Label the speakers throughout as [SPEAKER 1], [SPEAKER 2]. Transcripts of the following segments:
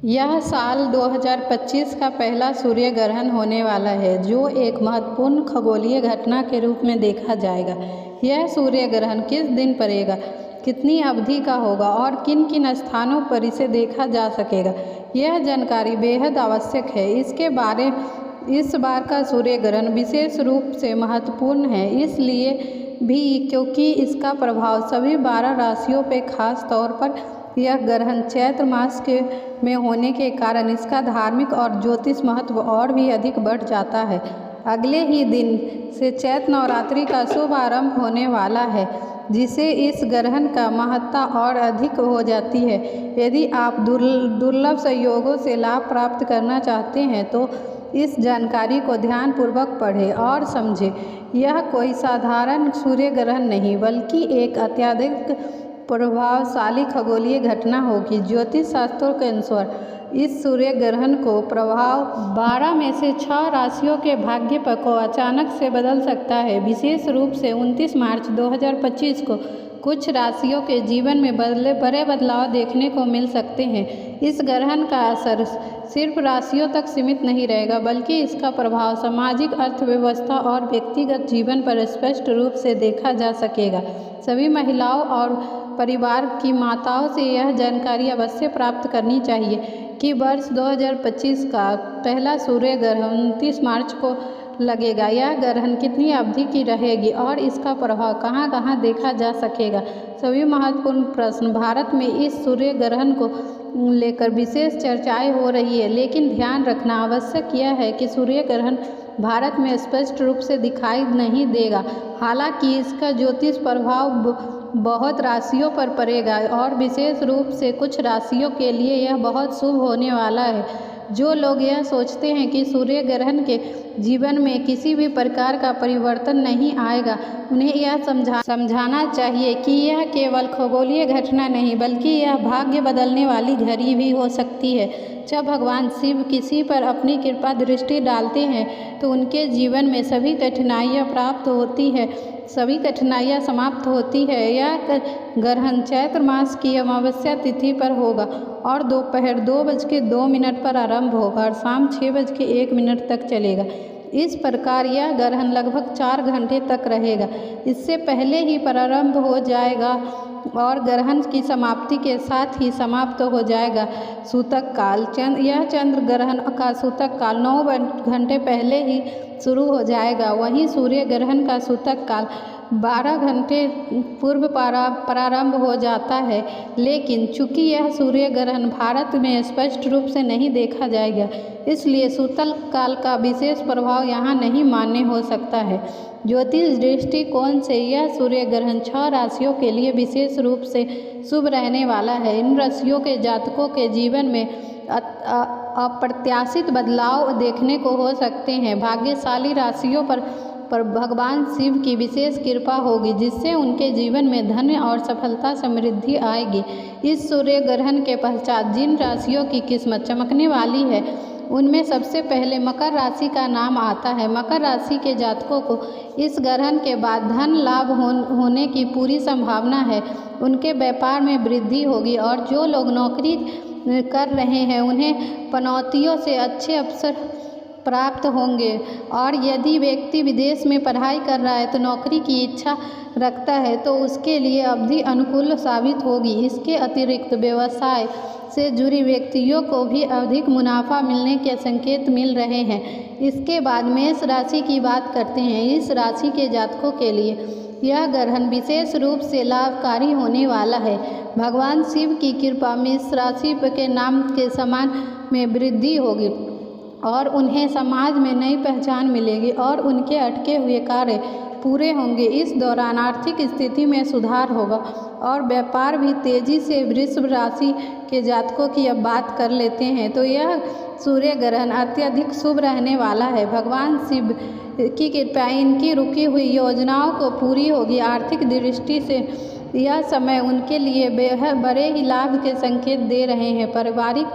[SPEAKER 1] यह साल 2025 का पहला सूर्य ग्रहण होने वाला है, जो एक महत्वपूर्ण खगोलीय घटना के रूप में देखा जाएगा। यह सूर्य ग्रहण किस दिन पड़ेगा, कितनी अवधि का होगा और किन किन स्थानों पर इसे देखा जा सकेगा, यह जानकारी बेहद आवश्यक है। इस बार का सूर्य ग्रहण विशेष रूप से महत्वपूर्ण है, इसलिए भी क्योंकि इसका प्रभाव सभी 12 राशियों पर खास तौर पर यह ग्रहण चैत्र मास में होने के कारण इसका धार्मिक और ज्योतिष महत्व और भी अधिक बढ़ जाता है। अगले ही दिन से चैत्र नवरात्रि का शुभ आरंभ होने वाला है, जिससे इस ग्रहण का महत्ता और अधिक हो जाती है। यदि आप दुर्लभ संयोगों से लाभ प्राप्त करना चाहते हैं तो इस जानकारी को ध्यानपूर्वक पढ़ें और समझें। यह कोई साधारण सूर्य ग्रहण नहीं, बल्कि एक अत्यधिक प्रभावशाली खगोलीय घटना होगी। ज्योतिष शास्त्रों के अनुसार इस सूर्य ग्रहण को प्रभाव 12 में से 6 राशियों के भाग्य को अचानक से बदल सकता है। विशेष रूप से 29 मार्च 2025 को कुछ राशियों के जीवन में बड़े बदलाव देखने को मिल सकते हैं। इस ग्रहण का असर सिर्फ राशियों तक सीमित नहीं रहेगा, बल्कि इसका प्रभाव सामाजिक, अर्थव्यवस्था और व्यक्तिगत जीवन पर स्पष्ट रूप से देखा जा सकेगा। सभी महिलाओं और परिवार की माताओं से यह जानकारी अवश्य प्राप्त करनी चाहिए कि वर्ष 2025 का पहला सूर्य ग्रहण 29 मार्च को लगेगा। यह ग्रहण कितनी अवधि की रहेगी और इसका प्रभाव कहाँ कहाँ देखा जा सकेगा। सभी महत्वपूर्ण प्रश्न। भारत में इस सूर्य ग्रहण को लेकर विशेष चर्चाएं हो रही है, लेकिन ध्यान रखना आवश्यक यह है कि सूर्य ग्रहण भारत में स्पष्ट रूप से दिखाई नहीं देगा। हालांकि इसका ज्योतिष प्रभाव बहुत राशियों पर पड़ेगा और विशेष रूप से कुछ राशियों के लिए यह बहुत शुभ होने वाला है। जो लोग यह सोचते हैं कि सूर्य ग्रहण के जीवन में किसी भी प्रकार का परिवर्तन नहीं आएगा, उन्हें यह समझाना चाहिए कि यह केवल खगोलीय घटना नहीं, बल्कि यह भाग्य बदलने वाली घड़ी भी हो सकती है। जब भगवान शिव किसी पर अपनी कृपा दृष्टि डालते हैं तो उनके जीवन में सभी कठिनाइयाँ समाप्त होती है। यह ग्रहण चैत्र मास की अमावस्या तिथि पर होगा और दोपहर 2:02 पर आरंभ होगा और शाम 6:01 तक चलेगा। इस प्रकार यह ग्रहण लगभग 4 घंटे तक रहेगा। इससे पहले ही प्रारंभ हो जाएगा और ग्रहण की समाप्ति के साथ ही समाप्त हो जाएगा सूतक काल। यह चंद्र ग्रहण का सूतक काल 9 घंटे पहले ही शुरू हो जाएगा। वहीं सूर्य ग्रहण का सूतक काल 12 घंटे पूर्व प्रारंभ हो जाता है, लेकिन चूंकि यह सूर्य ग्रहण भारत में स्पष्ट रूप से नहीं देखा जाएगा, इसलिए सूतक काल का विशेष प्रभाव यहाँ नहीं मान्य हो सकता है। ज्योतिष दृष्टिकोण से यह सूर्य ग्रहण 6 राशियों के लिए विशेष रूप से शुभ रहने वाला है। इन राशियों के जातकों के जीवन में अप्रत्याशित बदलाव देखने को हो सकते हैं। भाग्यशाली राशियों पर भगवान शिव की विशेष कृपा होगी, जिससे उनके जीवन में धन और सफलता समृद्धि आएगी। इस सूर्य ग्रहण के पश्चात जिन राशियों की किस्मत चमकने वाली है, उनमें सबसे पहले मकर राशि का नाम आता है। मकर राशि के जातकों को इस ग्रहण के बाद धन लाभ होने की पूरी संभावना है। उनके व्यापार में वृद्धि होगी और जो लोग नौकरी कर रहे हैं उन्हें पनौतियों से अच्छे अवसर प्राप्त होंगे, और यदि व्यक्ति विदेश में पढ़ाई कर रहा है तो नौकरी की इच्छा रखता है तो उसके लिए अवधि अनुकूल साबित होगी। इसके अतिरिक्त व्यवसाय से जुड़ी व्यक्तियों को भी अधिक मुनाफा मिलने के संकेत मिल रहे हैं। इसके बाद मेष राशि की बात करते हैं। इस राशि के जातकों के लिए यह ग्रहण विशेष रूप से लाभकारी होने वाला है। भगवान शिव की कृपा मेष राशि के नाम के सम्मान में वृद्धि होगी और उन्हें समाज में नई पहचान मिलेगी और उनके अटके हुए कार्य पूरे होंगे। इस दौरान आर्थिक स्थिति में सुधार होगा और व्यापार भी तेजी से। वृषभ राशि के जातकों की अब बात कर लेते हैं तो यह सूर्य ग्रहण अत्यधिक शुभ रहने वाला है। भगवान शिव की कृपा इनकी रुकी हुई योजनाओं को पूरी होगी। आर्थिक दृष्टि से यह समय उनके लिए बड़े ही लाभ के संकेत दे रहे हैं। पारिवारिक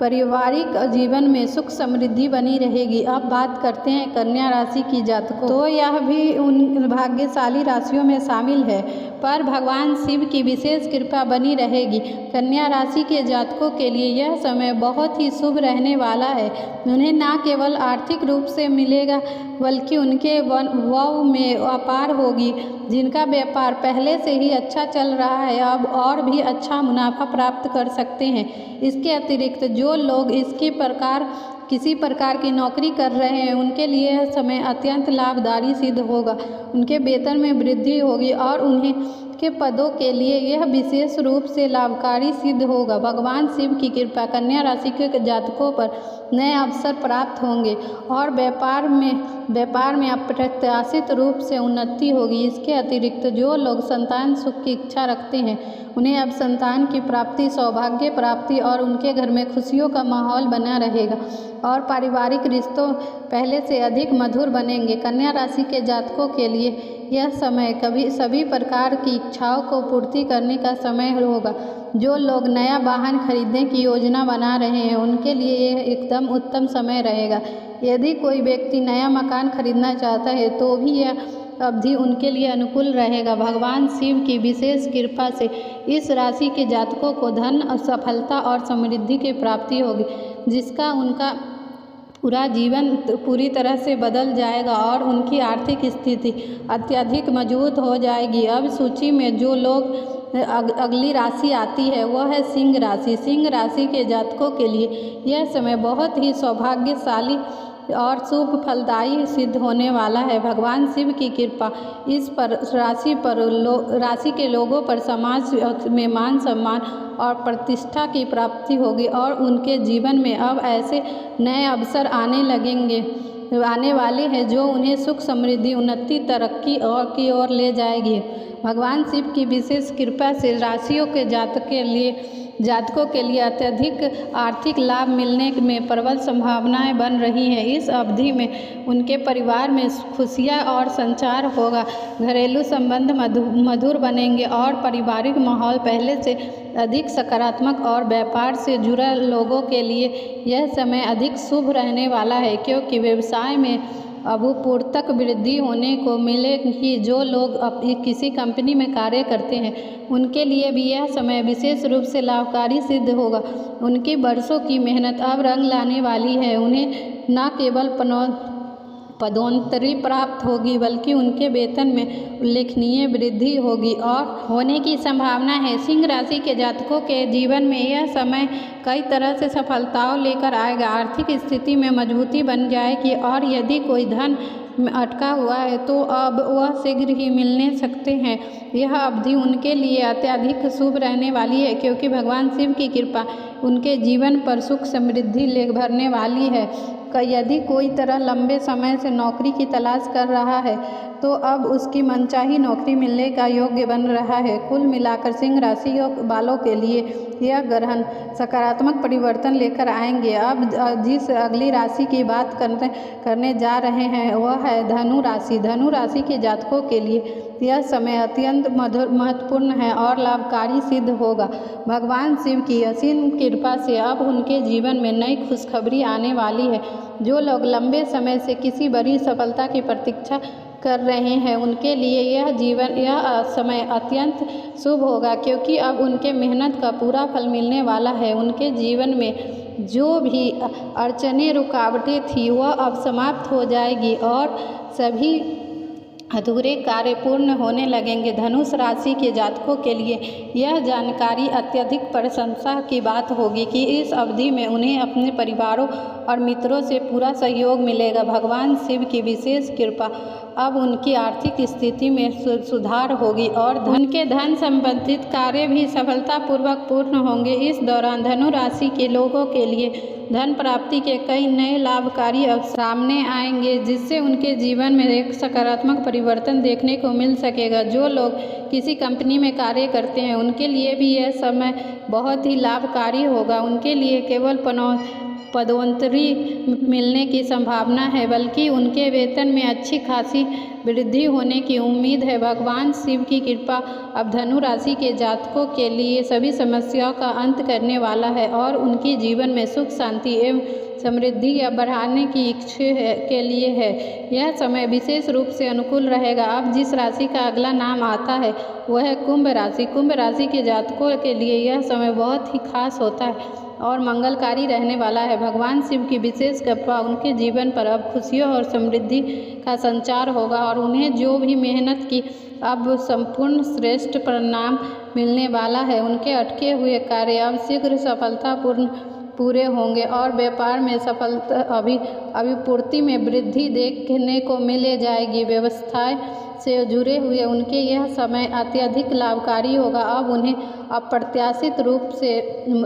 [SPEAKER 1] पारिवारिक जीवन में सुख समृद्धि बनी रहेगी। अब बात करते हैं कन्या राशि की जातकों, तो यह भी उन भाग्यशाली राशियों में शामिल है, पर भगवान शिव की विशेष कृपा बनी रहेगी। कन्या राशि के जातकों के लिए यह समय बहुत ही शुभ रहने वाला है। उन्हें न केवल आर्थिक रूप से मिलेगा बल्कि उनके व्यय में अपार होगी। जिनका व्यापार पहले से ही अच्छा चल रहा है अब और भी अच्छा मुनाफा प्राप्त कर सकते हैं। इसके अतिरिक्त जो लोग किसी प्रकार की नौकरी कर रहे हैं उनके लिए यह समय अत्यंत लाभदायी सिद्ध होगा। उनके वेतन में वृद्धि होगी और उन्हें के पदों के लिए यह विशेष रूप से लाभकारी सिद्ध होगा। भगवान शिव की कृपा कन्या राशि के जातकों पर नए अवसर प्राप्त होंगे और व्यापार में अप्रत्याशित रूप से उन्नति होगी। इसके अतिरिक्त जो लोग संतान सुख की इच्छा रखते हैं उन्हें अब संतान की प्राप्ति, सौभाग्य प्राप्ति और उनके घर में खुशियों का माहौल बना रहेगा और पारिवारिक रिश्तों पहले से अधिक मधुर बनेंगे। कन्या राशि के जातकों के लिए यह समय सभी प्रकार की इच्छाओं को पूर्ति करने का समय होगा। जो लोग नया वाहन खरीदने की योजना बना रहे हैं उनके लिए यह एकदम उत्तम समय रहेगा। यदि कोई व्यक्ति नया मकान खरीदना चाहता है तो भी यह अवधि उनके लिए अनुकूल रहेगा। भगवान शिव की विशेष कृपा से इस राशि के जातकों को धन, सफलता और समृद्धि की प्राप्ति होगी, जिसका उनका पूरा जीवन पूरी तरह से बदल जाएगा और उनकी आर्थिक स्थिति अत्यधिक मजबूत हो जाएगी। अब सूची में जो लोग अगली राशि आती है वह है सिंह राशि। सिंह राशि के जातकों के लिए यह समय बहुत ही सौभाग्यशाली और शुभ फलदायी सिद्ध होने वाला है। भगवान शिव की कृपा इस राशि के लोगों पर समाज में मान सम्मान और प्रतिष्ठा की प्राप्ति होगी और उनके जीवन में अब ऐसे नए अवसर आने वाले हैं जो उन्हें सुख, समृद्धि, उन्नति, तरक्की की ओर ले जाएगी। भगवान शिव की विशेष कृपा से राशियों के जातकों के लिए अत्यधिक आर्थिक लाभ मिलने में प्रबल संभावनाएं बन रही हैं। इस अवधि में उनके परिवार में खुशियां और संचार होगा, घरेलू संबंध मधुर बनेंगे और पारिवारिक माहौल पहले से अधिक सकारात्मक और व्यापार से जुड़े लोगों के लिए यह समय अधिक शुभ रहने वाला है, क्योंकि व्यवसाय में अभूतपूर्व वृद्धि होने को मिलेगी। जो लोग किसी कंपनी में कार्य करते हैं उनके लिए भी यह समय विशेष रूप से लाभकारी सिद्ध होगा। उनकी वर्षों की मेहनत अब रंग लाने वाली है। उन्हें न केवल पदोन्नति प्राप्त होगी बल्कि उनके वेतन में उल्लेखनीय वृद्धि होगी और होने की संभावना है। सिंह राशि के जातकों के जीवन में यह समय कई तरह से सफलताओं लेकर आएगा। आर्थिक स्थिति में मजबूती बन जाएगी और यदि कोई धन अटका हुआ है तो अब वह शीघ्र ही मिलने सकते हैं। यह अवधि उनके लिए अत्यधिक शुभ रहने वाली है, क्योंकि भगवान शिव की कृपा उनके जीवन पर सुख समृद्धि ले भरने वाली है। यदि कोई लंबे समय से नौकरी की तलाश कर रहा है तो अब उसकी मनचाही नौकरी मिलने का योग्य बन रहा है। कुल मिलाकर सिंह राशि वालों के लिए यह ग्रहण सकारात्मक परिवर्तन लेकर आएंगे। अब जिस अगली राशि की बात करने जा रहे हैं वह है धनु राशि। धनु राशि के जातकों के लिए यह समय अत्यंत महत्वपूर्ण है और लाभकारी सिद्ध होगा। भगवान शिव की असीम कृपा से अब उनके जीवन में नई खुशखबरी आने वाली है। जो लोग लंबे समय से किसी बड़ी सफलता की प्रतीक्षा कर रहे हैं उनके लिए यह समय अत्यंत शुभ होगा, क्योंकि अब उनके मेहनत का पूरा फल मिलने वाला है। उनके जीवन में जो भी अड़चनें, रुकावटें थी वह अब समाप्त हो जाएगी और सभी अधूरे कार्य पूर्ण होने लगेंगे। धनुष राशि के जातकों के लिए यह जानकारी अत्यधिक प्रशंसा की बात होगी कि इस अवधि में उन्हें अपने परिवारों और मित्रों से पूरा सहयोग मिलेगा। भगवान शिव की विशेष कृपा अब उनकी आर्थिक स्थिति में सुधार होगी और उनके धन संबंधित कार्य भी सफलतापूर्वक पूर्ण होंगे। इस दौरान धनु राशि के लोगों के लिए धन प्राप्ति के कई नए लाभकारी अवसर सामने आएंगे, जिससे उनके जीवन में एक सकारात्मक परिवर्तन देखने को मिल सकेगा। जो लोग किसी कंपनी में कार्य करते हैं उनके लिए भी यह समय बहुत ही लाभकारी होगा। उनके लिए केवल पदोन्नति मिलने की संभावना है, बल्कि उनके वेतन में अच्छी खासी वृद्धि होने की उम्मीद है। भगवान शिव की कृपा अब धनु राशि के जातकों के लिए सभी समस्याओं का अंत करने वाला है और उनके जीवन में सुख शांति एवं समृद्धि या बढ़ाने की इच्छा के लिए है। यह समय विशेष रूप से अनुकूल रहेगा। अब जिस राशि का अगला नाम आता है वह है कुंभ राशि। कुंभ राशि के जातकों के लिए यह समय बहुत ही खास होता है और मंगलकारी रहने वाला है। भगवान शिव की विशेष कृपा उनके जीवन पर अब खुशियों और समृद्धि का संचार होगा और उन्हें जो भी मेहनत की अब संपूर्ण श्रेष्ठ परिणाम मिलने वाला है। उनके अटके हुए कार्य अब शीघ्र सफलतापूर्ण पूरे होंगे और व्यापार में सफलता अभिपूर्ति में वृद्धि देखने को मिले जाएगी। व्यवसाय से जुड़े हुए उनके यह समय अत्यधिक लाभकारी होगा। अब उन्हें अप्रत्याशित रूप से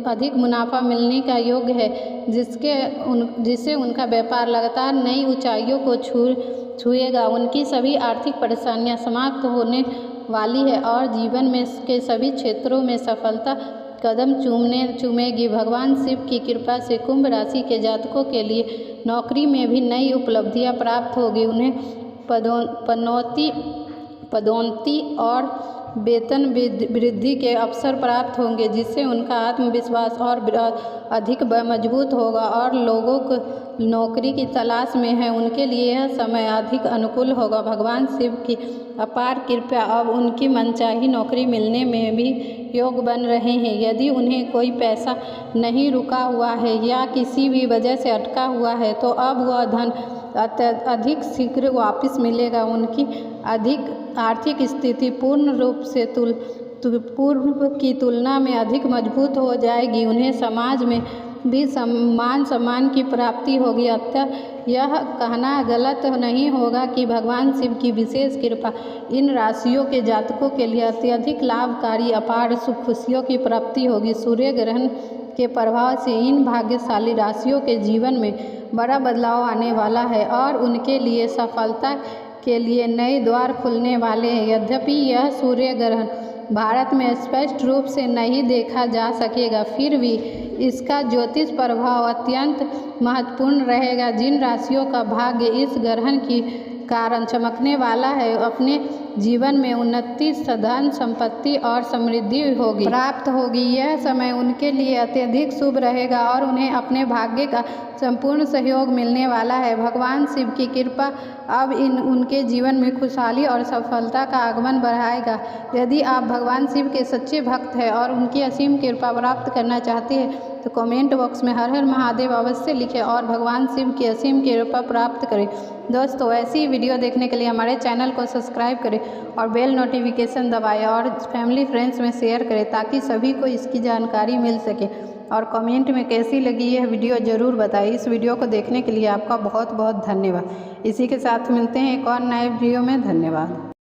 [SPEAKER 1] अधिक मुनाफा मिलने का योग है जिससे उनका व्यापार लगातार नई ऊंचाइयों को छुएगा। उनकी सभी आर्थिक परेशानियां समाप्त होने वाली है और जीवन में के सभी क्षेत्रों में सफलता कदम चूमेगी। भगवान शिव की कृपा से कुंभ राशि के जातकों के लिए नौकरी में भी नई उपलब्धियां प्राप्त होगी। उन्हें पदोन्नति और वेतन वृद्धि के अवसर प्राप्त होंगे जिससे उनका आत्मविश्वास और अधिक मजबूत होगा और लोगों को नौकरी की तलाश में है उनके लिए यह समय अधिक अनुकूल होगा। भगवान शिव की अपार कृपा अब उनकी मनचाही नौकरी मिलने में भी योग बन रहे हैं। यदि उन्हें कोई पैसा नहीं रुका हुआ है या किसी भी वजह से अटका हुआ है तो अब वह धन अधिक शीघ्र वापस मिलेगा। उनकी अधिक आर्थिक स्थिति पूर्ण रूप से पूर्व की तुलना में अधिक मजबूत हो जाएगी। उन्हें समाज में भी मान सम्मान की प्राप्ति होगी। अतः यह कहना गलत नहीं होगा कि भगवान शिव की विशेष कृपा इन राशियों के जातकों के लिए अत्यधिक लाभकारी अपार सुख खुशियों की प्राप्ति होगी। सूर्य ग्रहण के प्रभाव से इन भाग्यशाली राशियों के जीवन में बड़ा बदलाव आने वाला है और उनके लिए सफलता के लिए नए द्वार खुलने वाले हैं। यद्यपि यह सूर्य ग्रहण भारत में स्पष्ट रूप से नहीं देखा जा सकेगा, फिर भी इसका ज्योतिष प्रभाव अत्यंत महत्वपूर्ण रहेगा। जिन राशियों का भाग्य इस ग्रहण की कारण चमकने वाला है अपने जीवन में उन्नति, धन संपत्ति और समृद्धि प्राप्त होगी। यह समय उनके लिए अत्यधिक शुभ रहेगा और उन्हें अपने भाग्य का संपूर्ण सहयोग मिलने वाला है। भगवान शिव की कृपा अब उनके जीवन में खुशहाली और सफलता का आगमन बढ़ाएगा। यदि आप भगवान शिव के सच्चे भक्त हैं और उनकी असीम कृपा प्राप्त करना चाहते हैं तो कमेंट बॉक्स में हर हर महादेव अवश्य लिखें और भगवान शिव की असीम कृपा प्राप्त करें। दोस्तों, ऐसी वीडियो देखने के लिए हमारे चैनल को सब्सक्राइब करें और बेल नोटिफिकेशन दबाएं और फैमिली फ्रेंड्स में शेयर करें ताकि सभी को इसकी जानकारी मिल सके। और कमेंट में कैसी लगी यह वीडियो ज़रूर बताएं। इस वीडियो को देखने के लिए आपका बहुत बहुत धन्यवाद। इसी के साथ मिलते हैं एक और नए वीडियो में। धन्यवाद।